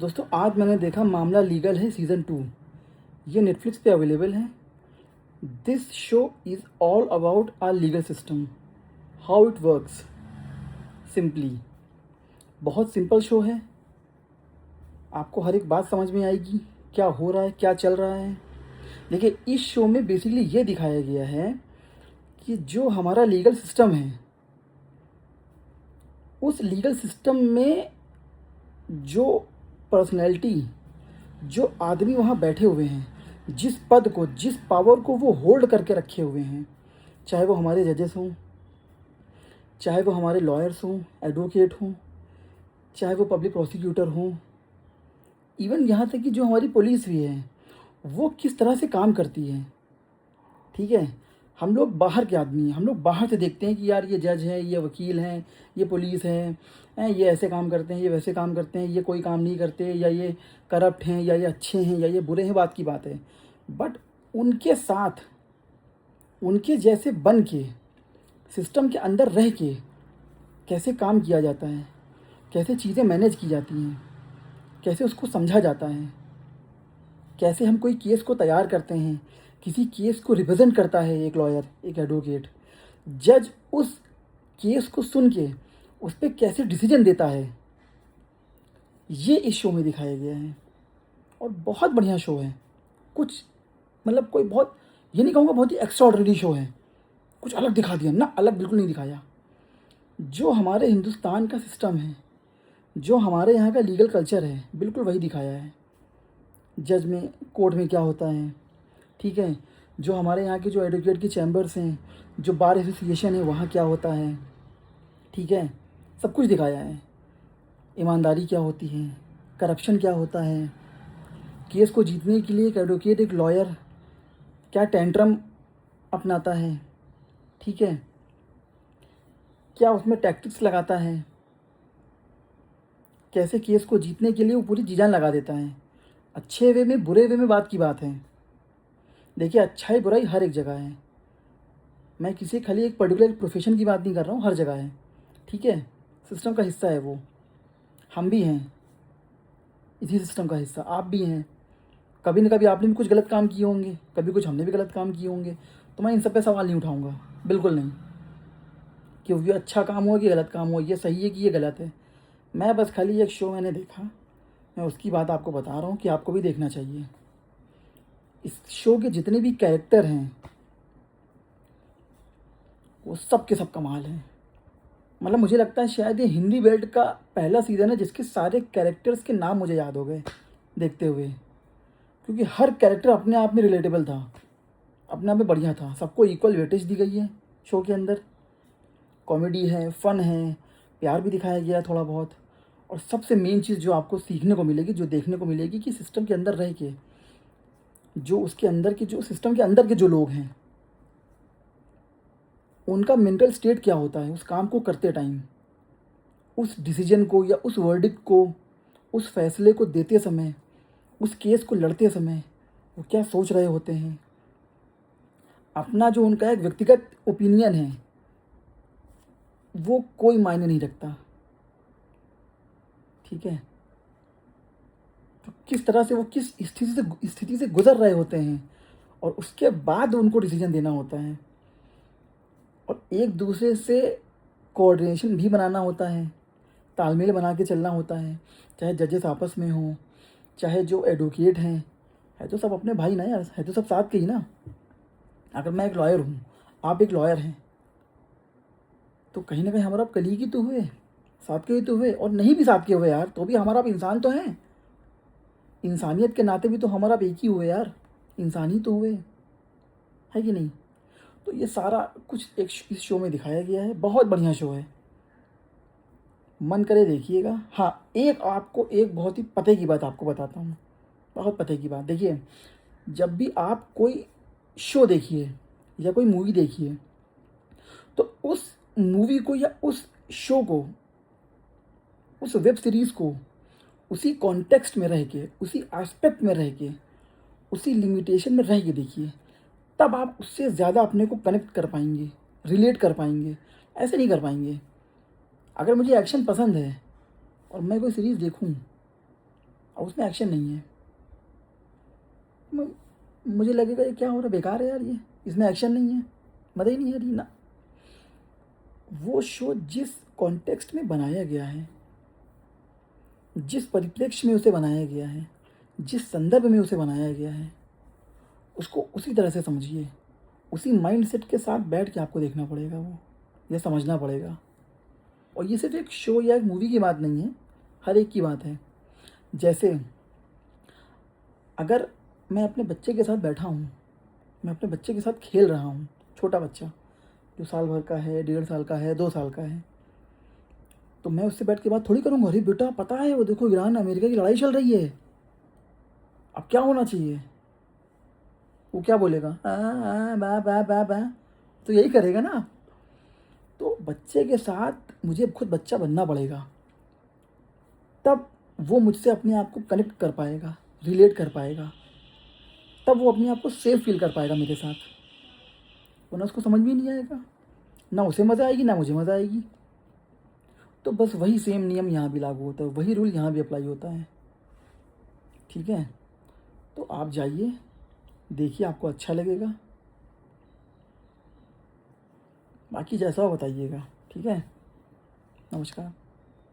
दोस्तों आज मैंने देखा मामला लीगल है सीज़न 2। ये नेटफ्लिक्स पे अवेलेबल है। This show is all about our legal system, how it works. Simply बहुत सिंपल शो है। आपको हर एक बात समझ में आएगी, क्या हो रहा है, क्या चल रहा है। देखिए, इस शो में बेसिकली ये दिखाया गया है कि जो हमारा लीगल सिस्टम है, उस लीगल सिस्टम में जो पर्सनैलिटी, जो आदमी वहाँ बैठे हुए हैं, जिस पद को, जिस पावर को वो होल्ड करके रखे हुए हैं, चाहे वो हमारे जजेस हों, चाहे वो हमारे लॉयर्स हों, एडवोकेट हों, चाहे वो पब्लिक प्रोसिक्यूटर हों, इवन यहाँ तक कि जो हमारी पुलिस भी है, वो किस तरह से काम करती है। ठीक है, हम लोग बाहर के आदमी हैं, हम लोग बाहर से देखते हैं कि यार ये जज है, ये वकील हैं, ये पुलिस है, ये ऐसे काम करते हैं, ये वैसे काम करते हैं, ये कोई काम नहीं करते, या ये करप्ट हैं, या ये अच्छे हैं, या ये बुरे हैं, बात की बात है। बट उनके साथ, उनके जैसे बन के, सिस्टम के अंदर रह के कैसे काम किया जाता है, कैसे चीज़ें मैनेज की जाती हैं, कैसे उसको समझा जाता है, कैसे हम कोई केस को तैयार करते हैं, किसी केस को रिप्रेजेंट करता है एक लॉयर, एक एडवोकेट, जज उस केस को सुन के उस पर कैसे डिसीजन देता है, ये इस शो में दिखाया गया है। और बहुत बढ़िया शो है। कुछ मतलब कोई बहुत, ये नहीं कहूँगा बहुत ही एक्स्ट्राऑर्डिनरी शो है, कुछ अलग दिखा दिया ना, अलग बिल्कुल नहीं दिखाया। जो हमारे हिंदुस्तान का सिस्टम है, जो हमारे यहाँ का लीगल कल्चर है, बिल्कुल वही दिखाया है। जज में, कोर्ट में क्या होता है, ठीक है, जो हमारे यहाँ के जो एडवोकेट की चैम्बर्स हैं, जो बार एसोसिएशन है, वहाँ क्या होता है, ठीक है, सब कुछ दिखाया है। ईमानदारी क्या होती है, करप्शन क्या होता है, केस को जीतने के लिए एक एडवोकेट, एक लॉयर क्या टेंट्रम अपनाता है, ठीक है, क्या उसमें टैक्टिक्स लगाता है, कैसे केस को जीतने के लिए वो पूरी चीज़ें लगा देता है। अच्छे वे में, बुरे वे में, बात की बात है। देखिए, अच्छाई बुराई हर एक जगह है। मैं किसी खाली एक पर्टिकुलर प्रोफेशन की बात नहीं कर रहा हूँ, हर जगह है। ठीक है, सिस्टम का हिस्सा है वो। हम भी हैं इसी सिस्टम का हिस्सा, आप भी हैं। कभी ना कभी आपने भी कुछ गलत काम किए होंगे, कभी कुछ हमने भी गलत काम किए होंगे। तो मैं इन सब पे सवाल नहीं उठाऊँगा, बिल्कुल नहीं, कि ये अच्छा काम हुआ कि गलत काम हुआ, ये सही है कि ये गलत है। मैं बस खाली एक शो मैंने देखा, मैं उसकी बात आपको बता रहा हूँ कि आपको भी देखना चाहिए। इस शो के जितने भी कैरेक्टर हैं, वो सब के सब कमाल हैं। मतलब मुझे लगता है शायद ये हिंदी बेल्ट का पहला सीज़न है जिसके सारे कैरेक्टर्स के नाम मुझे याद हो गए देखते हुए, क्योंकि हर कैरेक्टर अपने आप में रिलेटेबल था, अपने आप में बढ़िया था। सबको इक्वल वेटेज दी गई है शो के अंदर। कॉमेडी है, फ़न है, प्यार भी दिखाया गया है थोड़ा बहुत। और सबसे मेन चीज़ जो आपको सीखने को मिलेगी, जो देखने को मिलेगी, कि सिस्टम के अंदर रह के जो उसके अंदर के, जो सिस्टम के अंदर के जो लोग हैं, उनका मेंटल स्टेट क्या होता है उस काम को करते टाइम, उस डिसीजन को या उस वर्डिक्ट को, उस फैसले को देते समय, उस केस को लड़ते समय वो क्या सोच रहे होते हैं। अपना जो उनका एक व्यक्तिगत ओपिनियन है, वो कोई मायने नहीं रखता। ठीक है, तो किस तरह से वो किस स्थिति से गुजर रहे होते हैं, और उसके बाद उनको डिसीजन देना होता है। और एक दूसरे से कोऑर्डिनेशन भी बनाना होता है, तालमेल बना के चलना होता है। चाहे जजेस आपस में हों, चाहे जो एडवोकेट हैं, है तो सब अपने भाई ना यार, है तो सब साथ के ही ना। अगर मैं एक लॉयर हूँ, आप एक लॉयर हैं, तो कहीं ना कहीं हमारा आप कलीग ही तो हुए, साथ के ही तो हुए। और नहीं भी साथ के हुए यार, तो भी हमारा आप इंसान तो हैं। इंसानियत के नाते भी तो हमारा आप एक ही हुए यार, इंसान ही तो हुए, है कि नहीं। तो ये सारा कुछ एक इस शो में दिखाया गया है। बहुत बढ़िया शो है, मन करे देखिएगा। हाँ, एक आपको एक बहुत ही पते की बात आपको बताता हूँ, बहुत पते की बात। देखिए, जब भी आप कोई शो देखिए या कोई मूवी देखिए, तो उस मूवी को या उस शो को, उस वेब सीरीज़ को उसी कॉन्टेक्स्ट में रह के, उसी एस्पेक्ट में रह के, उसी लिमिटेशन में रह के देखिए, तब आप उससे ज़्यादा अपने को कनेक्ट कर पाएंगे, रिलेट कर पाएंगे। ऐसे नहीं कर पाएंगे। अगर मुझे एक्शन पसंद है और मैं कोई सीरीज़ देखूं और उसमें एक्शन नहीं है। मुझे लगेगा ये क्या हो रहा है, बेकार है यार, ये इसमें एक्शन नहीं है, मज़ा ही नहीं आ रही ना। वो शो जिस कॉन्टेक्स्ट में बनाया गया है, जिस परिप्रेक्ष्य में उसे बनाया गया है, जिस संदर्भ में उसे बनाया गया है, उसको उसी तरह से समझिए। उसी माइंडसेट के साथ बैठ के आपको देखना पड़ेगा, वो ये समझना पड़ेगा। और ये सिर्फ एक शो या एक मूवी की बात नहीं है, हर एक की बात है। जैसे अगर मैं अपने बच्चे के साथ बैठा हूँ, मैं अपने बच्चे के साथ खेल रहा हूँ, छोटा बच्चा जो साल भर का है, 1.5 साल का है, 2 साल का है, तो मैं उससे बैठ के बात थोड़ी करूँगा, अरे बेटा पता है वो देखो ईरान अमेरिका की लड़ाई चल रही है, अब क्या होना चाहिए। वो क्या बोलेगा, बा बा बा बा, तो यही करेगा ना। तो बच्चे के साथ मुझे खुद बच्चा बनना पड़ेगा, तब वो मुझसे अपने आप को कनेक्ट कर पाएगा, रिलेट कर पाएगा, तब वो अपने आप को सेफ फील कर पाएगा मेरे साथ। वरना उसको समझ भी नहीं आएगा, ना उसे मज़ा आएगी ना मुझे मज़ा आएगी। तो बस वही सेम नियम यहाँ भी लागू होता है, वही रूल यहाँ भी अप्लाई होता है। ठीक है, तो आप जाइए, देखिए, आपको अच्छा लगेगा, बाकी जैसा हो बताइएगा। ठीक है, नमस्कार।